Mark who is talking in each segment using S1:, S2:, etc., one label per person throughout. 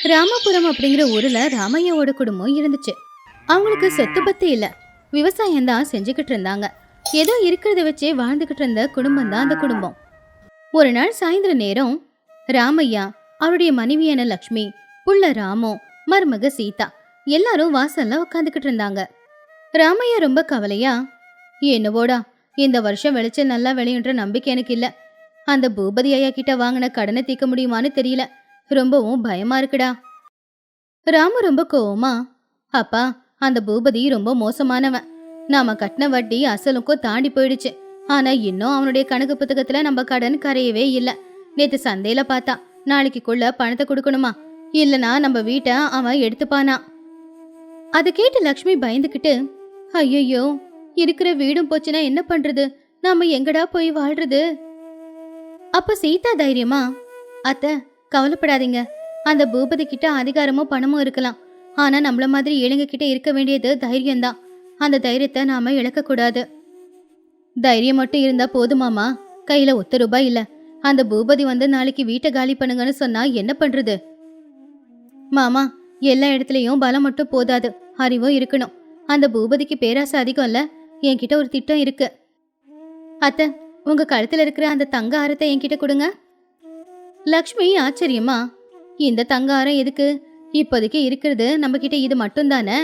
S1: ராமபுரம் அப்படிங்கிற ஊர்ல ராமையாவோட குடும்பம் இருந்துச்சு. அவங்களுக்கு சொத்து பத்து இல்ல, விவசாயம் தான் செஞ்சுக்கிட்டு இருந்தாங்க. ஏதோ இருக்கிறத வச்சே வாழ்ந்துகிட்டு இருந்த குடும்பம் தான் அந்த குடும்பம். ஒரு நாள் சாயந்தர நேரம் ராமையா, அவருடைய மனைவியான லக்ஷ்மி, புள்ள ராமு, மருமக சீதா எல்லாரும் வாசல்ல உட்காந்துக்கிட்டு இருந்தாங்க. ராமையா ரொம்ப கவலையா, என்னவோடா இந்த வருஷம் விளைச்சல் நல்லா விளையுன்ற நம்பிக்கை எனக்கு இல்ல. அந்த பூபதி ஐயா கிட்ட வாங்கின கடனை தீர்க்க முடியுமான்னு தெரியல. ரொம்பவும் பயமா இருக்குடா. ராமு ரொம்ப கோவமா, அப்பா, அந்த பூபதி ரொம்ப மோசமானவன். நாம கட்டின வட்டி அசலுக்கும் தாண்டி போயிடுச்சு. ஆனா இன்னும் அவனுடைய கணக்கு புத்தகத்துல நம்ம கடன் கரையவே இல்ல. நேத்து சந்தையில பார்த்தா நாளைக்குள்ள பணத்தை கொடுக்கணுமா, இல்லனா நம்ம வீட்டை அவன் எடுத்துப்பானா. அதை கேட்டு லக்ஷ்மி பயந்துகிட்டு, ஐயோ, இருக்கிற வீடும் போச்சுன்னா என்ன பண்றது, நாம எங்கடா போய் வாழ்றது? அப்ப சீதா தைரியமா, அத்தை கவலைப்படாதீங்க, அந்த பூபதி கிட்ட அதிகாரமும் பணமும் இருக்கலாம். ஆனா நம்மள மாதிரி ஏழைங்க கிட்ட இருக்க வேண்டியது தைரியம்தான். அந்த தைரியத்தை நாம இழக்க கூடாது. தைரியம் மட்டும் இருந்தா போதுமாமா? கையில ₹1 இல்ல. அந்த பூபதி வந்து நாளைக்கு வீட்டை காலி பண்ணுங்கன்னு சொன்னா என்ன பண்றது? மாமா, எல்லா இடத்துலயும் பலம் மட்டும் போதாது, அறிவும் இருக்கணும். அந்த பூபதிக்கு பேராசை அதிகம் இல்ல. என்கிட்ட ஒரு திட்டம் இருக்கு. அத்தை, உங்க கழுத்துல இருக்கிற அந்த தங்க ஆரத்தை என்கிட்ட கொடுங்க. லக்ஷ்மி ஆச்சரியமா, இந்த தங்காரம் எதுக்கு? இப்போதைக்கு இருக்கிறது நம்ம கிட்ட இது மட்டும் தானே.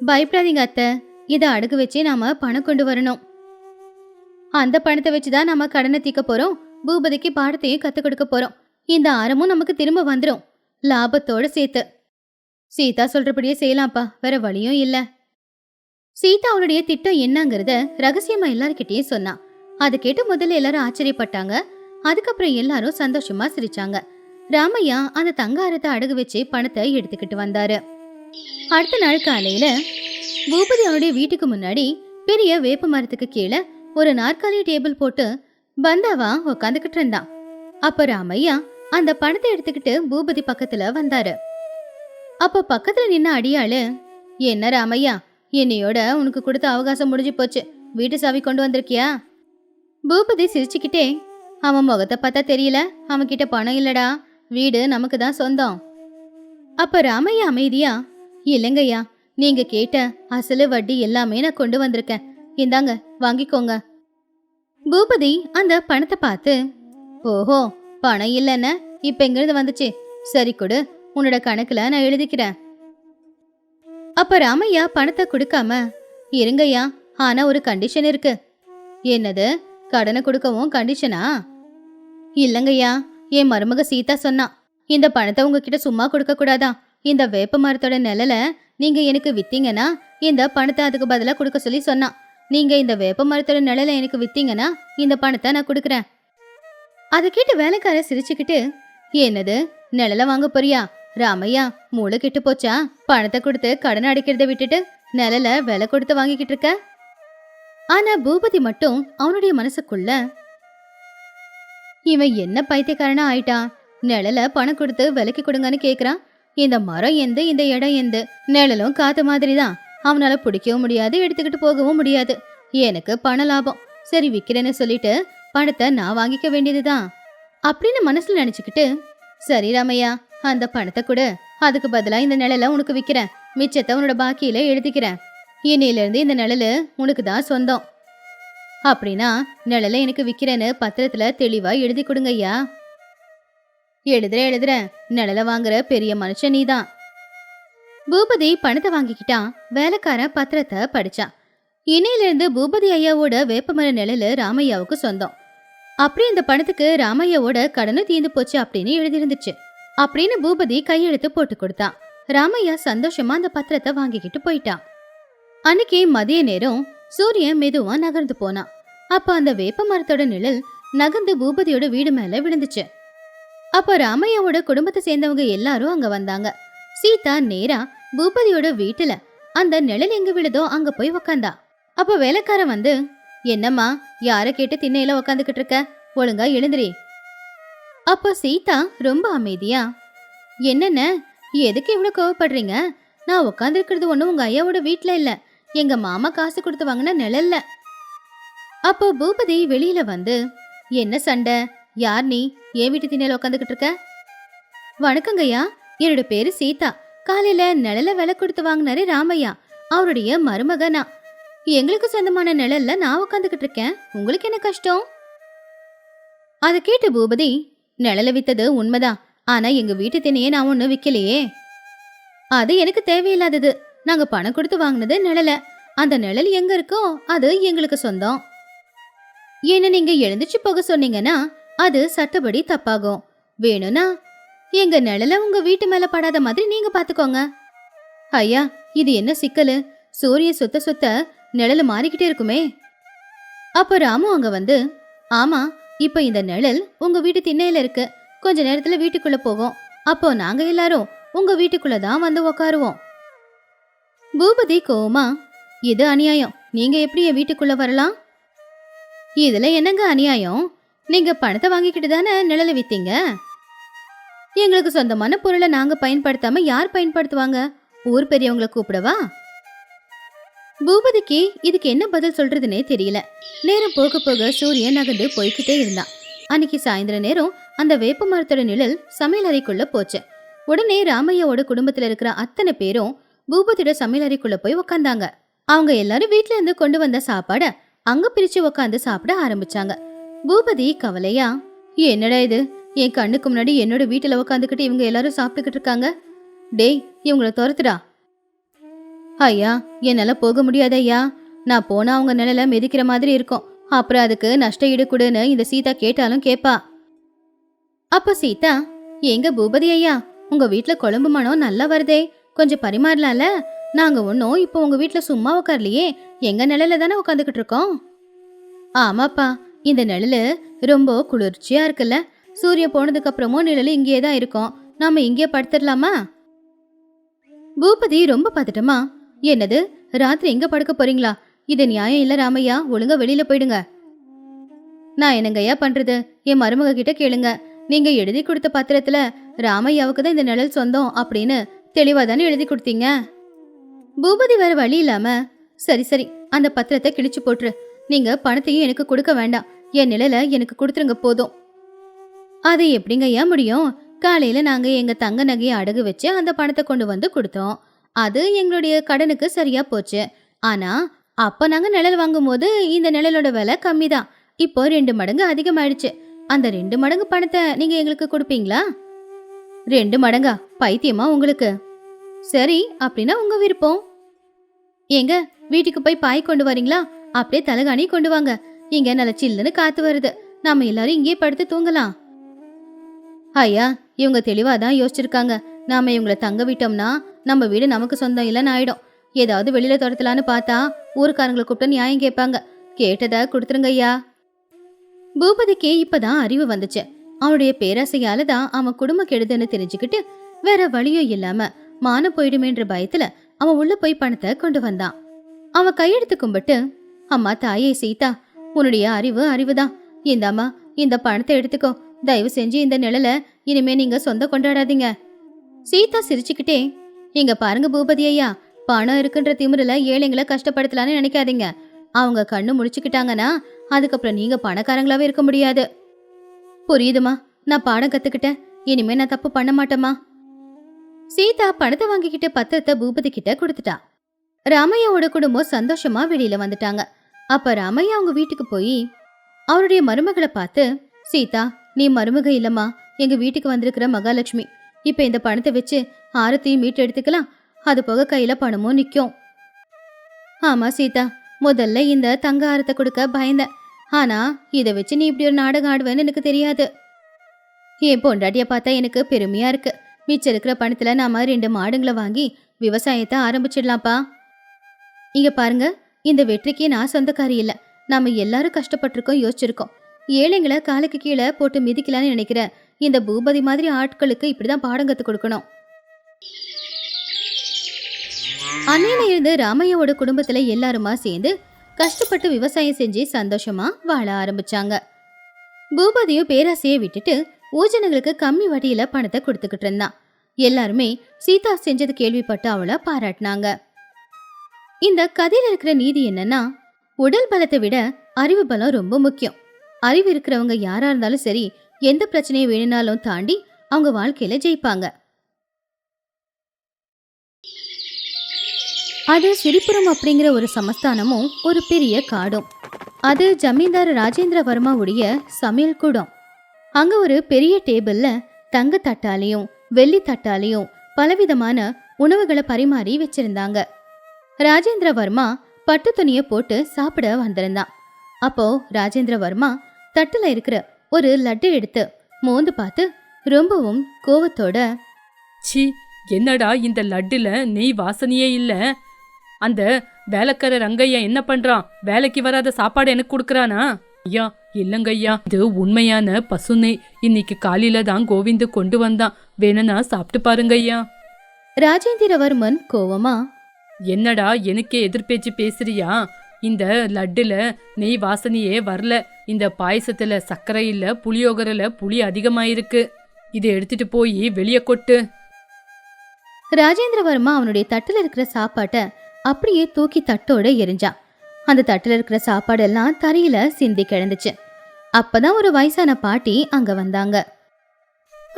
S1: பயப்படாதீங்க அத்தை, இதை அடகு வச்சு நாம பணம் கொண்டு வரணும். அந்த பணத்தை வச்சுதான் நாம கடனை தீக்க போறோம். பூபதிக்கு பாடத்தையும் கத்து கொடுக்க போறோம். இந்த ஆரமும் நமக்கு திரும்ப வந்துடும், லாபத்தோட சேர்த்து. சீதா சொல்றபடியே செய்யலாம்ப்பா, வேற வழியும் இல்ல. சீதா அவளுடைய திட்டம் என்னங்கறத ரகசியமா எல்லார்கிட்டயும் சொன்னா. அதை கேட்டு முதல்ல எல்லாரும் ஆச்சரியப்பட்டாங்க. அதுக்கப்புறம் எல்லாரும் சந்தோஷமா சிரிச்சாங்க. ராமையா அந்த தங்காரத்தை அடகு வச்சு பணத்தை எடுத்துக்கிட்டு வந்தாரு. அடுத்த நாள் காலையில பூபதி அவனுடைய வீட்டுக்கு முன்னாடி பெரிய வேப்ப மரத்துக்கு கீழே ஒரு நாற்காலி டேபிள் போட்டு பந்தாவா உக்காந்துக்கிட்டு இருந்தான். அப்ப ராமையா அந்த பணத்தை எடுத்துக்கிட்டு பூபதி பக்கத்துல வந்தாரு. அப்ப பக்கத்துல நின்ன அடியாளு, என்ன ராமையா, என்னையோட உனக்கு கொடுத்த அவகாசம் முடிஞ்சு போச்சு, வீட்டு சாவி கொண்டு வந்திருக்கியா? பூபதி சிரிச்சுக்கிட்டே, அவன் முகத்தை பார்த்தா தெரியல, அவன் கிட்ட பணம் இல்லடா, வீடு நமக்கு தான் சொந்தம். அப்ப ராமையா அமைதியா, இல்லைங்கய்யா, நீங்க கேட்ட அசலு வட்டி எல்லாமே நான் கொண்டு வந்திருக்கேன், இந்தாங்க வாங்கிக்கோங்க. பூபதி அந்த பணத்தை பார்த்து, ஓஹோ, பணம் இல்லைன்னு இப்ப எங்கிருந்து வந்துச்சு? சரி கொடு, உன்னோட கணக்குல நான் எழுதிக்கிறேன். அப்ப ராமையா பணத்தை கொடுக்காம, இருங்கய்யா, ஆனா ஒரு கண்டிஷன் இருக்கு. என்னது? கடனை கொடுக்கவும் கண்டிஷனா? இல்லங்கய்யா, என் மருமக சீதா சொன்னா, இந்த பணத்தை உங்ககிட்ட சும்மா கொடுக்க கூடாதா. இந்த வேப்ப மரத்தோட நிழல நீங்க எனக்கு வித்தீங்கன்னா இந்த பணத்தை அதுக்கு பதிலா கொடுக்க சொல்லி சொன்னா. நீங்க இந்த வேப்ப மரத்தோட நிழல எனக்கு வித்தீங்கன்னா இந்த பணத்தை நான் கொடுக்குறேன். அதை கேட்டு வேலைக்கார சிரிச்சுக்கிட்டு, என்னது, நிழல வாங்க போறியா? ராமையா, மூளை கெட்டு போச்சா? பணத்தை கொடுத்து கடன் அடைக்கிறத விட்டுட்டு நிழல விலை கொடுத்து வாங்கிக்கிட்டு இருக்க. ஆனா பூபதி மட்டும் அவனுடைய மனசுக்குள்ள, இவன் என்ன பைத்தியக்காரனா ஆயிட்டான்? நிழல பணம் கொடுத்து விலைக்கு கொடுங்கன்னு கேக்குறான். இந்த மரம் எந்த, இந்த இடம் எந்த, நிழலும் காத்து மாதிரி தான். அவனால பிடிக்கவும் முடியாது, எடுத்துக்கிட்டு போகவும் முடியாது. எனக்கு பண லாபம், சரி விக்கிறேன்னு சொல்லிட்டு பணத்தை நான் வாங்கிக்க வேண்டியதுதான் அப்படின்னு மனசுல நினைச்சுக்கிட்டு, சரி ராமையா, அந்த பணத்தை கொடு, அதுக்கு பதிலா இந்த நிழல உனக்கு விக்கிறேன், மிச்சத்தை உன்னோட பாக்கியில எழுதிக்கிறேன். இன்னையில இருந்து இந்த நிழலு உனக்கு தான் சொந்தம். அப்படின்னா நிழல எனக்கு விக்கிறேன்னு பத்திரத்துல தெளிவா எழுதி கொடுங்க ஐயா. எழுதுறேன், நிழல வாங்குற பெரிய மனுஷன் நீதான். பூபதி பணத்தை வாங்கிக்கிட்டான். வேலைக்காரன் பத்திரத்தை படிச்சான். இன்னையில இருந்து பூபதி ஐயாவோட வேப்பமர நிழலு ராமையாவுக்கு சொந்தம். அப்படி இந்த பணத்துக்கு ராமையாவோட கடனும் தீர்ந்து போச்சு அப்படின்னு எழுதிருந்துச்சு. அப்படின்னு பூபதி கையெழுத்து போட்டு கொடுத்தான். ராமையா சந்தோஷமா அந்த பத்திரத்தை வாங்கிக்கிட்டு போயிட்டான். அன்னைக்கு மதிய நேரம் சூரியன் மெதுவா நகர்ந்து போனான். அப்ப அந்த வேப்ப மரத்தோட நிழல் நகர்ந்து பூபதியோட வீடு மேல விழுந்துச்சு. அப்ப ராமையாவோட குடும்பத்தை சேர்ந்தவங்க எல்லாரும் அங்க வந்தாங்க. சீதா நேரா பூபதியோட வீட்டுல அந்த நிழல் எங்க விழுதோ அங்க போய் உக்காந்தா. அப்ப வேலைக்காரன் வந்து, என்னம்மா, யார கேட்டு திண்ணையில உக்காந்துக்கிட்டு இருக்க, ஒழுங்கா எழுந்திரி. அப்ப சீதா ரொம்ப அமைதியா, என்னென்ன, எதுக்கு இவ்வளவு கோவப்படுறீங்க? நான் உக்காந்துருக்கிறது ஒண்ணும் உங்க ஐயாவோட வீட்டுல இல்ல, எங்க மாமா காசு கொடுத்து வாங்கின நிழல்ல. அப்போ பூபதி வெளியில வந்து, என்ன சண்டை, யார் நீ, ஏன் வீட்டு திண்ணையில உக்காந்துக்கிட்டு இருக்க? வணக்கங்கய்யா, என்னோட பேரு சீதா. காலையில நிழல விலை கொடுத்து வாங்கினாரு ராமையா, அவருடைய மருமகனா. எங்களுக்கு சொந்தமான நிழல்ல நான் உட்காந்துக்கிட்டு இருக்கேன். உங்களுக்கு என்ன கஷ்டம்? அதை கேட்டு பூபதி, நிழல வித்தது உண்மைதான், ஆனா எங்க வீட்டு தினையே நான் ஒண்ணு விக்கலையே. அது எனக்கு தேவையில்லாதது. நாங்க பணம் கொடுத்து வாங்கினது நிழல. அந்த நிழல் எங்க இருக்கோ அது எங்களுக்கு சொந்தம். என்ன நீங்க எழுந்திருச்சு போக சொன்னீங்கன்னா அது சட்டப்படி தப்பாகும். வேணும்னா எங்க நிழல உங்க வீட்டு மேல படாத மாதிரி நீங்க பாத்துக்கோங்க. ஐயா, இது என்ன சிக்கலு? சூரியன் சுத்த சுத்த நிழல் மாறிக்கிட்டே இருக்குமே. அப்ப ராமு அங்க வந்து, ஆமா, இப்ப இந்த நிழல் உங்க வீட்டு திண்ணையில இருக்கு. கொஞ்ச நேரத்துல வீட்டுக்குள்ள போகும். அப்போ நாங்க எல்லாரும் உங்க வீட்டுக்குள்ளதான் வந்து உக்காருவோம். பூபதி கோவமா, இது அநியாயம். நீங்க எப்படி என் வீட்டுக்குள்ள வரலாம்? இதுல என்னங்க அநியாயம்? நீங்க பணத்தை வாங்கிக்கிட்டு தானே நிழல வித்தீங்க. எங்களுக்கு சொந்தமான பொருளை நாங்க பயன்படுத்தாம யார் பயன்படுத்துவாங்க? ஊர் பெரியவங்களை கூப்பிடவா? பூபதிக்கு இதுக்கு என்ன பதில் சொல்றதுன்னே தெரியல. நேரம் போக போக சூரியன் நகர்ந்து போய்கிட்டே இருந்தான். அன்னைக்கு சாயந்தர நேரம் அந்த வேப்ப மரத்தோட நிழல் சமையல் அறைக்குள்ள போச்சு. உடனே ராமையாவோட குடும்பத்துல இருக்கிற அத்தனை பேரும் பூபதியோட சமையல் அறைக்குள்ள போய் உக்காந்தாங்க. அவங்க எல்லாரும் வீட்டுல இருந்து கொண்டு வந்த சாப்பாட அங்க பிரிச்சு உக்காந்து சாப்பிட ஆரம்பிச்சாங்க. பூபதி கவலையா, என்னடா இது, என் கண்ணுக்கு முன்னாடி என்னோட வீட்டுல உக்காந்துக்கிட்டு இவங்க எல்லாரும் சாப்பிட்டுக்கிட்டு இருக்காங்க. டேய், இவங்கள துரத்துடா. ஐயா, என்னால போக முடியாது ஐயா. நான் போனா அவங்க நிழல மிதிக்கிற மாதிரி இருக்கும். அப்புறம் அதுக்கு நஷ்ட ஈடு கொடுன்னு இந்த சீதா கேட்டாலும் கேப்பா. அப்ப சீதா, எங்க பூபதி ஐயா, உங்க வீட்டுல குழம்பு மனம் நல்லா வருதே, கொஞ்சம் பரிமாறலாம்ல? நாங்க ஒன்னும் இப்போ உங்க வீட்டுல சும்மா உட்கார்லையே, எங்க நிழல தானே உட்காந்துக்கிட்டு இருக்கோம். ஆமாப்பா, இந்த நிழலு ரொம்ப குளிர்ச்சியா இருக்குல்ல. சூரியன் போனதுக்கு அப்புறமும் நிழலு இங்கேயே தான் இருக்கும். நாம இங்கே படுத்துடலாமா? பூபதி ரொம்ப பதட்டமா, என்னது, ராத்திரி எங்க படுக்க போறீங்களா? இது நியாயம் இல்ல ராமையா, ஒழுங்கா வெளியில போயிடுங்க. நான் என்னங்கய்யா பண்றது? என் மருமக கிட்ட கேளுங்க. நீங்க எழுதி கொடுத்த பத்திரத்துல ராமையாவுக்கு தான் இந்த நிழல் சொந்தம் அப்படின்னு தெளிவா தானே எழுதி கொடுத்தீங்க. பூபதி வேற வழி இல்லாம, சரி சரி, அந்த பத்திரத்தை கிழிச்சு போட்டுரு. நீங்க பணத்தையும் எனக்கு கொடுக்க வேண்டாம், என் நிழல எனக்கு கொடுத்துருங்க போதும். அது எப்படிங்க ஐயா முடியும்? காலையில நாங்க எங்க தங்க நகையை அடகு வச்சு அந்த பணத்தை கொண்டு வந்து கொடுத்தோம். அது எங்களுடைய கடனுக்கு சரியா போச்சு. ஆனா அப்ப நாங்க நிழல் வாங்கும் போது இந்த நிழலோட விலை கம்மி தான். இப்போ 2 மடங்கு அதிகமாயிடுச்சு. அந்த 2 மடங்கு பணத்தை நீங்க எங்களுக்கு கொடுப்பீங்களா? 2 மடங்கா? பைத்தியமா உங்களுக்கு? சரி, அப்படின்னா உங்க விருப்பம். ஏங்க, வீட்டுக்கு போய் பாய் கொண்டு வரீங்களா? அப்படியே தலகாணி கொண்டு வாங்க. இங்க நல்ல சில்லுன்னு காத்து வருது. நாம எல்லாரும் இங்கே படுத்து தூங்கலாம். ஐயா, இவங்க தெளிவாதான் யோசிச்சிருக்காங்க. நாம இவங்களை தங்க விட்டோம்னா நம்ம வீடு நமக்கு சொந்தம் இல்லைன்னு ஆயிடும். ஏதாவது வெளியில துரத்தலான்னு பார்த்தா ஊருக்காரங்களை கூப்பிட்டு நியாயம் கேட்பாங்க. கேட்டதை கொடுத்துருங்க ஐயா. பூபதிக்கு இப்பதான் அறிவு வந்துச்சு. அவனுடைய பேராசையால தான் அவன் குடும்ப கெடுதுன்னு தெரிஞ்சுக்கிட்டு வேற வழியும் இல்லாம மான போயிடுமேன்ற பயத்துல அவன் உள்ள போய் பணத்தை கொண்டு வந்தான். அவன் கையெடுத்து கும்பிட்டு, அம்மா தாயே சீதா, உன்னுடைய அறிவுதான். இந்தாம்மா, இந்த பணத்தை எடுத்துக்கோ. தயவு செஞ்சு இந்த நிழல இனிமே நீங்க சொந்த கொண்டாடாதீங்க. சீதா சிரிச்சுக்கிட்டே, இங்க பாருங்க பூபதி ஐயா, பணம் இருக்குன்ற திமிருல ஏழைங்களை கஷ்டப்படுத்தலான்னு நினைக்காதீங்க. அவங்க கண்ணு முடிச்சுக்கிட்டாங்கன்னா அதுக்கப்புறம் நீங்க பணக்காரங்களாவே இருக்க முடியாது. புரியுதுமா, நான் பாடம் கத்துக்கிட்டேன். இனிமே நான் தப்பு பண்ண மாட்டேமா. சீதா பணத்தை வாங்கிக்கிட்டு பத்திரத்தை பூபதி கிட்ட கொடுத்துட்டா. ராமையாவோட குடும்பம் சந்தோஷமா வெளியில வந்துட்டாங்க. அப்ப ராமையா அவங்க வீட்டுக்கு போய் அவருடைய மருமகளை பார்த்து, சீதா, நீ மருமக இல்லம்மா, எங்க வீட்டுக்கு வந்திருக்கிற மகாலட்சுமி. இப்ப இந்த பணத்தை வச்சு ஆரத்தையும் மீட்டு எடுத்துக்கலாம். அது போக கையில பணமும் நிக்கும். ஆமா சீதா, முதல்ல இந்த தங்க ஆரத்தை கொடுக்க பயந்தேன். ஆனா இதை வச்சு நீ இப்படி ஒரு நாடகம் ஆடுவேன்னு எனக்கு தெரியாது. என் பொண்டாட்டிய பார்த்தா எனக்கு பெருமையா இருக்கு. மிச்சம் இருக்கிற பணத்துல நாம 2 மாடுங்களை வாங்கி விவசாயத்தை ஆரம்பிச்சிடலாம்ப்பா. இங்க பாருங்க, இந்த வெற்றிக்கு நான் சொந்தக்காரி இல்ல. நாம எல்லாரும் கஷ்டப்பட்டிருக்கோம், யோசிச்சிருக்கோம். ஏழைங்களை காலுக்கு கீழே போட்டு மிதிக்கலான்னு நினைக்கிற இந்த பூபதி மாதிரி ஆட்களுக்கு இப்படிதான் பாடம் கத்து கொடுக்கணும். அன்னையில இருந்து ராமையாவோட குடும்பத்துல எல்லாருமா சேர்ந்து கஷ்டப்பட்டு விவசாயம் செஞ்சு சந்தோஷமா வாழ ஆரம்பிச்சாங்க. பூபதியும் பேராசையை விட்டுட்டு ஊஜனங்களுக்கு கம்மி வட்டியில பணத்தை கொடுத்துக்கிட்டு இருந்தான். எல்லாருமே சீதா செஞ்சது கேள்விப்பட்டு அவளை பாராட்டினாங்க. இந்த கதையில இருக்கிற நீதி என்னன்னா, உடல் பலத்தை விட அறிவு பலம் ரொம்ப முக்கியம். அறிவு இருக்கிறவங்க யாரா இருந்தாலும் சரி, எந்த பிரச்சனையை வேணும்னாலும் தாண்டி அவங்க வாழ்க்கையில ஜெயிப்பாங்க. அது சிரிப்புரம் அப்படிங்கிற ஒரு சமஸ்தானமும் ஒரு பெரிய காடும். அது ஜமீன்தார் ராஜேந்திரவர்மாவுடைய சமையல் கூடம். அங்க ஒரு பெரிய டேபிள்ல தங்க தட்டாலையும் வெள்ளி தட்டாலையும் பலவிதமான உணவுகளை பரிமாறி வச்சிருந்தாங்க. ராஜேந்திரவர்மா பட்டு துணியை போட்டு சாப்பிட வந்திருந்தான். அப்போ ராஜேந்திரவர்மா தட்டுல இருக்கிற ஒரு லட்டு எடுத்து மோந்து பார்த்து ரொம்பவும் கோவத்தோட,
S2: சி, என்னடா இந்த லட்டுல நெய் வாசனையே இல்ல. அந்த வேலைக்கார ரங்கையா என்ன பண்றான்? வேலைக்கு வராத சாப்பாடு எனக்கு கொடுக்கறானா? ஐயா, இல்லங்கய்யா, இது உண்மையான பசு நெய். இன்னைக்கு காலையில தான் கோவிந்து கொண்டு வந்தான். வேணும்னா சாப்பிட்டு பாருங்க ஐயா.
S1: ராஜேந்திரவர்மன் கோவமா,
S2: என்னடா எனக்கே எதிர்பேச்சு பேசுறியா? இந்த லட்டுல நெய் வாசனையே வரல. இந்த பாயசத்துல சர்க்கரை இல்ல, புளியோகரல புளி அதிகமாயிருக்கு. இதை எடுத்துட்டு போய் வெளியே கொட்டு.
S1: ராஜேந்திரவர்மா அவனுடைய தட்டுல இருக்கிற சாப்பாட்டை அப்படியே தூக்கி தட்டோட எரிஞ்சான். அந்த தட்டுல இருக்கிற சாப்பாடெல்லாம் தரையில சிந்தி கிடந்துச்சு. அப்பதான் ஒரு வயசான பாட்டி அங்க வந்தாங்க.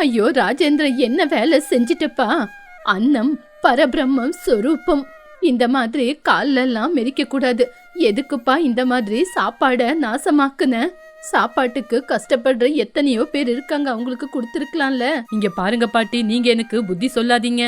S2: ஐயோ ராஜேந்திர, என்ன வேலை செஞ்சிட்டப்பா? அன்னம் பரபிரம்மம் சொரூபம். இந்த மாதிரி காலெல்லாம் மெரிக்க கூடாது. எதுக்குப்பா இந்த மாதிரி சாப்பாட நாசமாக்குன? சாப்பாட்டுக்கு கஷ்டப்படுற எத்தனையோ பேர் இருக்காங்க, அவங்களுக்கு கொடுத்துருக்கலாம்ல. இங்க பாருங்க பாட்டி, நீங்க எனக்கு புத்தி சொல்லாதீங்க.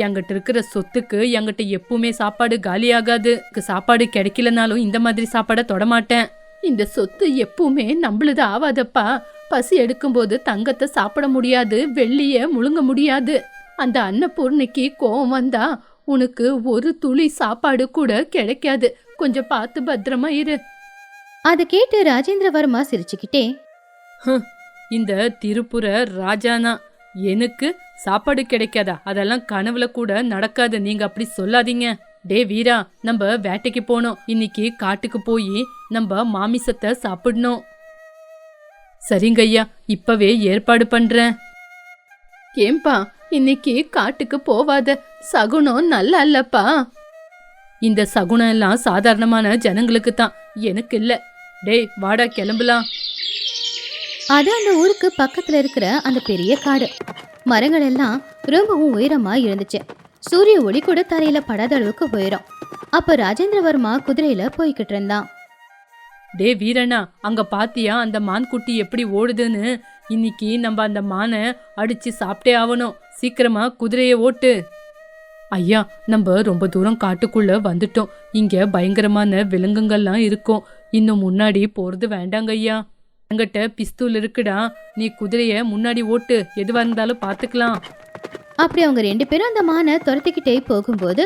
S2: என்கிட்ட இருக்கிற சொத்துக்கு என்கிட்ட எப்பவுமே சாப்பாடு காலியாகாது. சாப்பாடு கிடைக்கலனாலும் இந்த மாதிரி சாப்பாட தொடமாட்டேன். இந்த சொத்து எப்பவுமே நம்மளுது ஆவாதப்பா. பசி எடுக்கும்போது தங்கத்தை சாப்பிட முடியாது, வெள்ளிய முழுங்க முடியாது. அந்த அன்னபூர்ணிக்கு கோவம் வந்தா உனக்கு ஒரு துளி சாப்பாடு கூட கிடைக்காது. கொஞ்சம் பார்த்து பத்திரமா இரு.
S1: அதை கேட்டு ராஜேந்திரவர்மா சிரிச்சுக்கிட்டே,
S2: இந்த திருப்புர ராஜானா எனக்கு சாப்பாடு கிடைக்காதா? அதெல்லாம் கனவுல கூட நடக்காது. நீங்க அப்படி சொல்லாதீங்க. டே வீரா, நம்ம வேட்டைக்கு போனோம். இன்னைக்கு காட்டுக்கு போய் நம்ம மாமிசத்தை சாப்பிடணும். சரிங்க ஐயா, இப்பவே ஏற்பாடு பண்றேன். ஏம்பா, இன்னைக்கு காட்டுக்கு போவாத. சகுனம் நல்லா இல்லப்பா. இந்த சகுனம் எல்லாம் சாதாரணமான ஜனங்களுக்கு தான், எனக்கு இல்ல. டேய் வாடா, கிளம்பலாம்.
S1: அது அந்த ஊருக்கு பக்கத்துல இருக்கிற அந்த பெரிய காடு. மரங்கள் எல்லாம் ரொம்பவும் உயரமா இருந்துச்சு. சூரிய ஒளி கூட தரையில படாத அளவுக்கு உயரம். அப்ப ராஜேந்திரவர்மா குதிரையில போய்கிட்டு இருந்தான்.
S2: டே வீரண்ணா, அங்க பாத்தியா அந்த மான் குட்டி எப்படி ஓடுதுன்னு? இன்னைக்கு நம்ம அந்த மானை அடிச்சு சாப்பிட்டே ஆகணும். சீக்கிரமா குதிரையை ஓட்டு. ஐயா, நம்ம ரொம்ப தூரம் காட்டுக்குள்ள வந்துட்டோம். இங்க பயங்கரமான விலங்குகள்லாம் இருக்கும். இன்னும் முன்னாடி போறது வேண்டாங்க ஐயா. என்கிட்ட பிஸ்தூல் இருக்குடா. நீ குதிரைய முன்னாடி ஓட்டு, எதுவா இருந்தாலும் பாத்துக்கலாம்.
S1: அப்படி அவங்க 2 பேரும் அந்த மானை துரத்திக்கிட்டே போகும்போது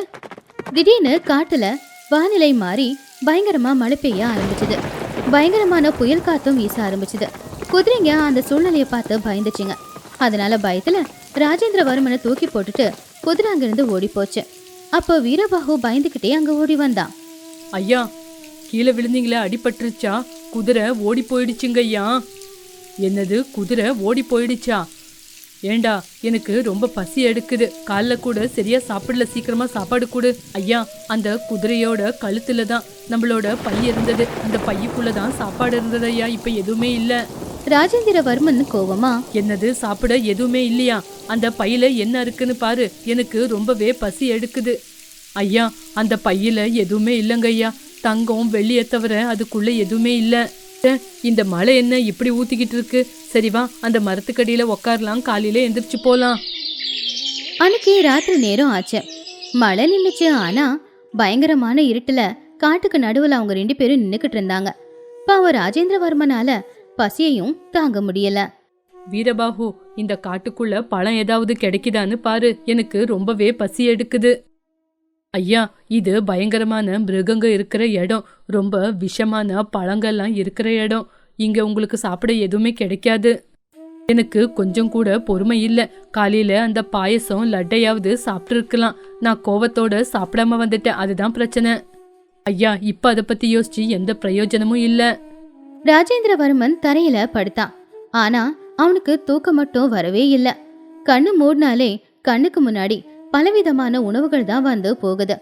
S1: திடீர்னு காட்டுல வானிலை மாறி பயங்கரமா மழை பெய்ய ஆரம்பிச்சுது. பயங்கரமான புயல் காத்தும் வீச ஆரம்பிச்சுது. குதிரைங்க அந்த சூழ்நிலையை பார்த்து பயந்துச்சுங்க. அதனால பயத்துல ராஜேந்திரவர்மனை தூக்கி போட்டுட்டு குதிரை அங்கிருந்து ஓடி போச்சு. அப்போ வீரபாகு பயந்துகிட்டே அங்க ஓடி வந்தான்.
S2: ஐயா, கீழே விழுந்தீங்களே, அடிபட்டுருச்சா? குதிரை ஓடி போயிடுச்சுங்க ஐயா. என்னது, குதிரை ஓடி போயிடுச்சா? ஏண்டா, எனக்கு ரொம்ப பசி எடுக்குது. காலைல கூட சரியா சாப்பிடல, சீக்கிரமா சாப்பாடு கொடு. ஐயா, அந்த குதிரையோட கழுத்துல தான் நம்மளோட பை இருந்தது. அந்த பையுக்குள்ளதான் சாப்பாடு இருந்தது ஐயா. இப்ப எதுவுமே இல்ல.
S1: ராஜேந்திரவர்மன் கோவமா,
S2: என்னது, சாப்பிட எதுவுமே இல்லையா? அந்த பையில என்ன இருக்குன்னு பாரு, எனக்கு ரொம்பவே பசி எடுக்குது. ஐயா, அந்த பையில எதுவுமே இல்லைங்க ஐயா. தங்கம் வெள்ளியை தவிர அதுக்குள்ள எதுவுமே இல்ல. இந்த மழை என்ன இப்படி ஊத்திக்கிட்டு இருக்கு? சரிவா, அந்த மரத்துக்கடியில உக்காரலாம், காலையில எந்திரிச்சு போலாம்.
S1: அன்னைக்கு ராத்திரி நேரம் ஆச்சு. மழை நின்னுச்சு. ஆனா பயங்கரமான இருட்டுல காட்டுக்கு நடுவுல அவங்க 2 பேரும் நின்னுக்கிட்டு இருந்தாங்க. பாவம் ராஜேந்திரவர்மனால பசியையும் தாங்க முடியல.
S2: வீரபாகு, இந்த காட்டுக்குள்ள பழம் ஏதாவது கிடைக்குதான்னு பாரு, எனக்கு ரொம்பவே பசி எடுக்குது. ஐயா, இது பயங்கரமான மிருகங்க இருக்கிற இடம். ரொம்ப விஷமான பழங்கள்லாம் இருக்கிற இடம். இங்க உங்களுக்கு சாப்பிட எதுவுமே கிடைக்காது. எனக்கு கொஞ்சம் கூட பொறுமை இல்லை. காலையில அந்த பாயசம் லட்டையாவது சாப்பிட்டு இருக்கலாம். நான் கோவத்தோட சாப்பிடாம வந்துட்டேன், அதுதான் பிரச்சனை. ஐயா, இப்ப அதை பத்தி யோசிச்சு எந்த பிரயோஜனமும் இல்ல.
S1: ராஜேந்திரவர்மன் தரையில படுத்தான். ஆனா அவனுக்கு தூக்கம் மட்டும் வரவே இல்லை. கண்ணு மூடினாலே கண்ணுக்கு முன்னாடி பலவிதமான உணவுகள் தான் வந்து போகுது.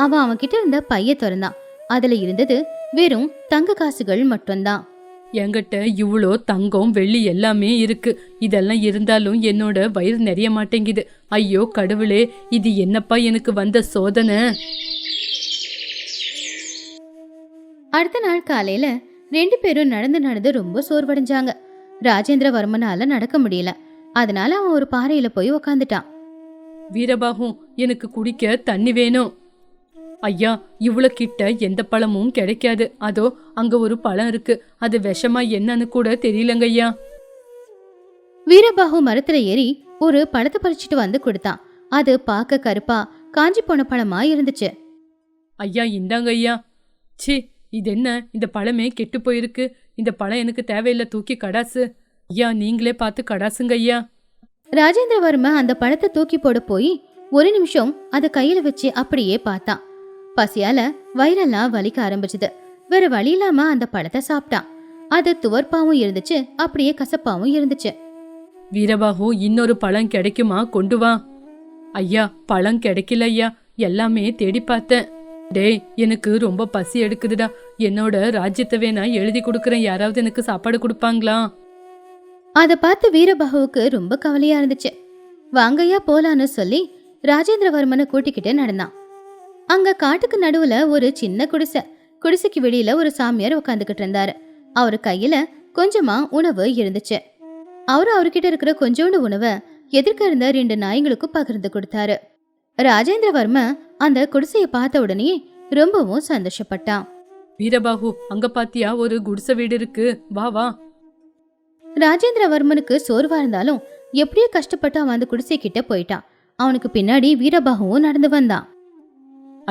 S1: அவன் கிட்ட இருந்த பைய திறந்தான். அதுல இருந்தது வெறும் தங்க காசுகள் மட்டும்தான்.
S2: என்கிட்ட இவ்வளோ தங்கம் வெள்ளி எல்லாமே இருக்கு. இதெல்லாம் இருந்தாலும் என்னோட வயிறு நிறைய மாட்டேங்குது. ஐயோ கடவுளே, இது என்னப்பா எனக்கு வந்த சோதனை?
S1: அடுத்த நாள் காலையில 2 பேரும் நடந்து நடந்து ரொம்ப சோர்வடைஞ்சாங்க. ராஜேந்திரவர்மனால நடக்க முடியல. அதனால அவன் ஒரு பாறையில போய் உக்காந்துட்டான்.
S2: வீரபாகு, எனக்கு குடிக்க தண்ணி வேணும். ஐயா, இவ்வளவு கிட்ட எந்த பழமும் கிடைக்காது. அதோ அங்க ஒரு பழம் இருக்கு. அது விஷமா என்னன்னு கூட தெரியலங்க ஐயா.
S1: வீரபாகு மரத்துல ஏறி ஒரு பழத்தை பறிச்சுட்டு வந்து கொடுத்தான். அது பார்க்க கருப்பா காஞ்சி போன பழமா இருந்துச்சு.
S2: ஐயா, இந்தாங்க ஐயா. சி, இது என்ன? இந்த பழமே கெட்டு போயிருக்கு. இந்த பழம் எனக்கு தேவையில்லை, தூக்கி கடாசு. ஐயா, நீங்களே பார்த்து கடாசுங்க ஐயா.
S1: ராஜேந்திரவர்ம அந்த பழத்தை தூக்கி போட போய் ஒரு நிமிஷம் அதை கையில வச்சு அப்படியே பார்த்தான். பசியால வயிறெல்லாம் வலிக்க ஆரம்பிச்சது. வேற வழி இல்லாம அந்த பழத்தை சாப்பிட்டான். அது துவர்ப்பாவும் இருந்துச்சு, அப்படியே கசப்பாவும் இருந்துச்சு.
S2: வீரபாகு, இன்னொரு பழம் கிடைக்குமா? கொண்டு வா. ஐயா, பழம் கிடைக்கல ஐயா. எல்லாமே தேடி பார்த்தேன். டேய், எனக்கு ரொம்ப பசி எடுக்குதுடா. என்னோட ராஜ்யத்தை வேணா எழுதி கொடுக்கறேன். யாராவது எனக்கு சாப்பாடு கொடுப்பாங்களா?
S1: அதை பார்த்து வீரபாகுவுக்கு ரொம்ப கவலையா இருந்துச்சு. வாங்கய்யா போலான்னு சொல்லி ராஜேந்திரவர்மனை கூட்டிக்கிட்டு நடந்தான். அங்க காட்டுக்கு நடுவுல ஒரு சின்ன குடிசைக்கு வெளியில ஒரு சாமியார் உட்காந்துக்கிட்டு இருந்தாரு. அவரு கையில கொஞ்சமா உணவு இருந்துச்சு. அவர்கிட்ட இருக்கிற கொஞ்சோண்டு உணவை எதிர்க்க இருந்த 2 நாய்களுக்கும் பகிர்ந்து கொடுத்தாரு. ராஜேந்திரவர்ம அந்த குடிசையை பார்த்த உடனே ரொம்பவும் சந்தோஷப்பட்டான்.
S2: வீரபாகு, அங்க பாத்தியா ஒரு குடிசை வீடு இருக்கு, வா வா.
S1: ராஜேந்திரவர்மனுக்கு சோர்வா இருந்தாலும் எப்படியோ கஷ்டப்பட்டு அவன் அந்த குடிசை கிட்ட போயிட்டான். அவனுக்கு பின்னாடி வீரபாகுவும் நடந்து வந்தான்.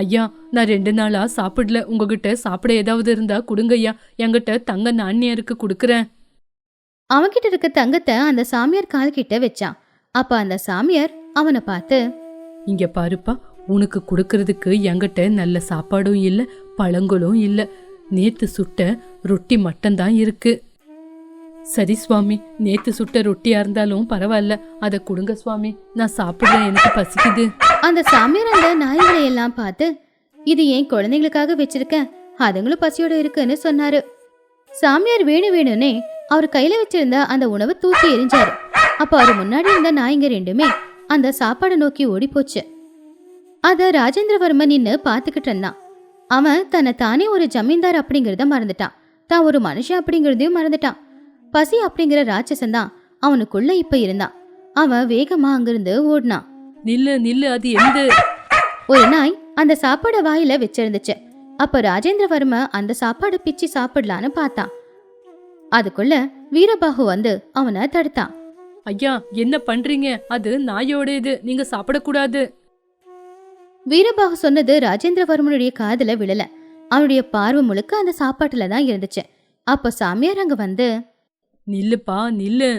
S2: ஐயா, நான் 2 நாளா சாப்பிடல. உங்ககிட்ட சாப்பிட ஏதாவது இருந்தா கொடுங்க ஐயா. என்கிட்ட தங்க நாணயருக்கு கொடுக்கறேன்.
S1: அவன்கிட்ட இருக்க தங்கத்தை அந்த சாமியார் கால் கிட்ட வச்சான். அப்ப அந்த சாமியார் அவனை பார்த்து,
S2: இங்க பாருப்பா, உனக்கு கொடுக்கறதுக்கு என்கிட்ட நல்ல சாப்பாடும் இல்ல, பழங்களும் இல்ல. நேத்து சுட்ட ரொட்டி மட்டும்தான் இருக்கு. சரி சுவாமி, நேத்து சுட்ட ரொட்டியா இருந்தாலும் பரவாயில்ல, அதை கொடுங்க சுவாமி. நான் சாப்பிடுறேன், எனக்கு பசிக்குது.
S1: அந்த சாமியார் அந்த நாய்களை எல்லாம் பார்த்து, இது என் குழந்தைங்களுக்காக வச்சிருக்கேன், அதுங்களும் பசியோட இருக்குன்னு சொன்னாரு. சாமியார் வேணும்னே அவர் கையில வச்சிருந்த அந்த உணவை தூக்கி எரிஞ்சாரு. அப்ப அவர் முன்னாடி இருந்த நாய்ங்க 2மே அந்த சாப்பாடை நோக்கி ஓடி போச்சு. அத ராஜேந்திரவர்மன் நின்னு பாத்துக்கிட்டு இருந்தான். அவன் தன்னை தானே ஒரு ஜமீன்தார் அப்படிங்கறத மறந்துட்டான். தான் ஒரு மனுஷன் அப்படிங்கறதையும் மறந்துட்டான். பசி அப்படிங்கிற ராட்சசன் தான் அவனுக்குள்ள இப்ப இருந்தான். அவன் வேகமா அங்கிருந்து ஓடினான்.
S2: நில்லு நில்லு, அது எந்த?
S1: ஒரு நாய் அந்த சாப்பாட வாயில வச்சிருந்துச்சு. அப்ப ராஜேந்திரவர்ம அந்த சாப்பாடு பிச்சு சாப்பிடலான்னு பார்த்தான். அதுக்குள்ள வீரபாகு வந்து அவனை தடுத்தான்.
S2: ஐயா, என்ன பண்றீங்க? அது நாயோட இது, நீங்க சாப்பிடக்கூடாது.
S1: வீரபாகு சொன்னது ராஜேந்திரவர்மனுடைய காதுல விழல. அவனுடைய பார்வை முழுக்க அந்த சாப்பாட்டுல தான் இருந்துச்சு. அப்ப சாமியார் அங்க வந்து,
S2: நில்லுப்பா நில்லு.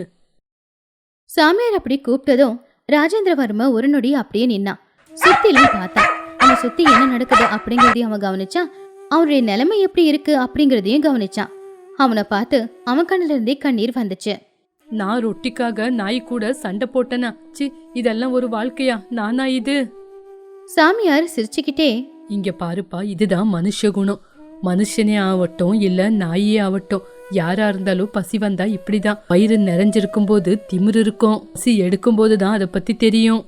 S1: சாமியார் அப்படி கூப்பிட்டதும் ராஜேந்திரவர்ம ஒரு நொடி அப்படியே நின்னான். சுத்திலும் பார்த்தான். அவன் சுத்தி என்ன நடக்குது அப்படிங்கறதையும் அவன் கவனிச்சான். அவனுடைய நிலைமை எப்படி இருக்கு அப்படிங்கறதையும் கவனிச்சான். அவனை பார்த்து அவன் கண்ணுல இருந்தே கண்ணீர் வந்துச்சு.
S2: நான் ரொட்டிக்காக நாய் கூட சண்டை போட்டனா? சி, இதெல்லாம் ஒரு வாழ்க்கையா? நானா இது?
S1: சாமியார் சிரிச்சுக்கிட்டே,
S2: இங்க பாருப்பா, இதுதான் மனுஷ குணம். மனுஷனே ஆகட்டும் இல்ல நாயே ஆகட்டும், யாரா இருந்தாலும் பசி வந்தா இப்படிதான். வயிறு நிறைஞ்சிருக்கும் போது திமிரு இருக்கும், பசி எடுக்கும் போதுதான் அதை பத்தி தெரியும்.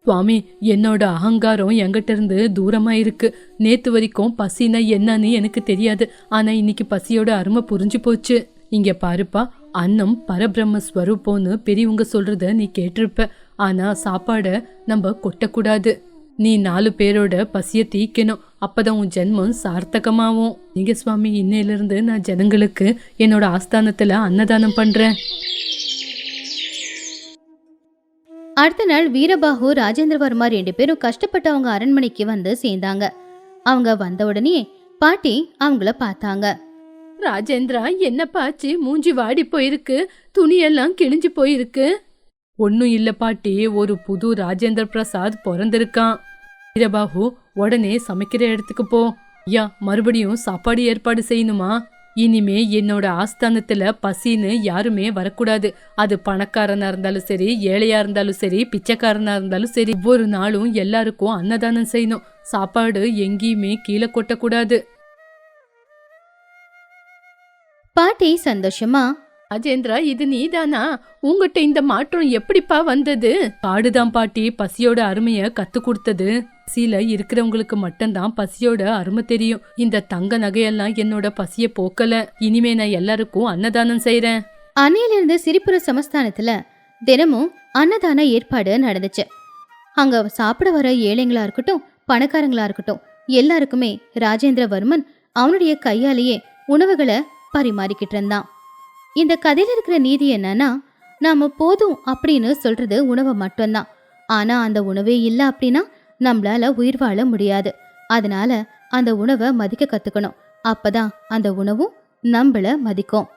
S2: சுவாமி, என்னோட அகங்காரம் என்கிட்ட இருந்து தூரமா இருக்கு. நேத்து வரைக்கும் பசினா என்னன்னு எனக்கு தெரியாது. ஆனா இன்னைக்கு பசியோட அருமை புரிஞ்சு போச்சு. இங்க பாருப்பா, அன்னம் பரபிரம்ம ஸ்வரூபம்னு பெரியவங்க சொல்றத நீ கேட்டிருப்ப. ஆனா சாப்பாட நம்ம கொட்டக்கூடாது. நீ 4 பேரோட பசிய தீக்கணும். அப்பதான் உன் ஜென்மம் சார்த்தகமாவும். நீங்க சுவாமி, இன்னையில இருந்து நான் ஜனங்களுக்கு என்னோட ஆஸ்தானத்துல அன்னதானம் பண்றேன்.
S1: அடுத்த நாள் வீரபாகு ராஜேந்திரவர்மா 2 பேரும் கஷ்டப்பட்டு அவங்க அரண்மனைக்கு வந்து சேர்ந்தாங்க. அவங்க வந்த உடனே பாட்டி அவங்கள பார்த்தாங்க.
S2: ராஜேந்திரா, என்ன பாச்சு? மூஞ்சி வாடி போயிருக்கு, துணியெல்லாம் கிழிஞ்சு போயிருக்கு. ஒன்னும் இல்ல பாட்டி, ஒரு புது ராஜேந்திர பிரசாத் பிறந்திருக்கான். வீரபாகு, உடனே சமைக்கிற இடத்துக்கு போ. ஐயா, மறுபடியும் சாப்பாடு ஏற்பாடு செய்யணுமா? இனிமே என்னோட ஆஸ்தானத்துல பசின்னு யாருமே வரக்கூடாது. அது பணக்காரனா இருந்தாலும் சரி, ஏழையா இருந்தாலும் சரி, பிச்சைக்காரனா இருந்தாலும் சரி, ஒவ்வொரு நாளும் எல்லாருக்கும் அன்னதானம் செய்யணும். சாப்பாடு எங்கேயுமே கீழே கொட்டக்கூடாது.
S1: பாட்டி சந்தோஷமா,
S2: ராஜேந்திரா, இது நீதானா? உங்ககிட்ட இந்த மாற்றம் எப்படிப்பா வந்தது? காடுதான் பாட்டி பசியோட அருமைய கத்து கொடுத்தது. பசியில இருக்கிறவங்களுக்கு மட்டும்தான் பசியோட அருமை தெரியும். இந்த தங்க நகையெல்லாம் என்னோட பசிய போக்கல. இனிமே நான் எல்லாருக்கும் அன்னதானம் செய்யறேன்.
S1: அன்னையிலிருந்து சிரிப்புர சமஸ்தானத்துல தினமும் அன்னதான ஏற்பாடு நடந்துச்சு. அங்க சாப்பிட வர ஏழைங்களா இருக்கட்டும், பணக்காரங்களா இருக்கட்டும், எல்லாருக்குமே ராஜேந்திரவர்மன் அவனுடைய கையாலேயே உணவுகளை பரிமாறிக்கிட்டு இருந்தான். இந்த கதையில இருக்கிற நீதி என்னன்னா, நாம போதும் அப்படின்னு சொல்றது உணவை மட்டும்தான். ஆனா அந்த உணவே இல்லை அப்படின்னா நம்மளால உயிர் வாழ முடியாது. அதனால அந்த உணவை மதிக்க கத்துக்கணும். அப்பதான் அந்த உணவும் நம்மள மதிக்கும்.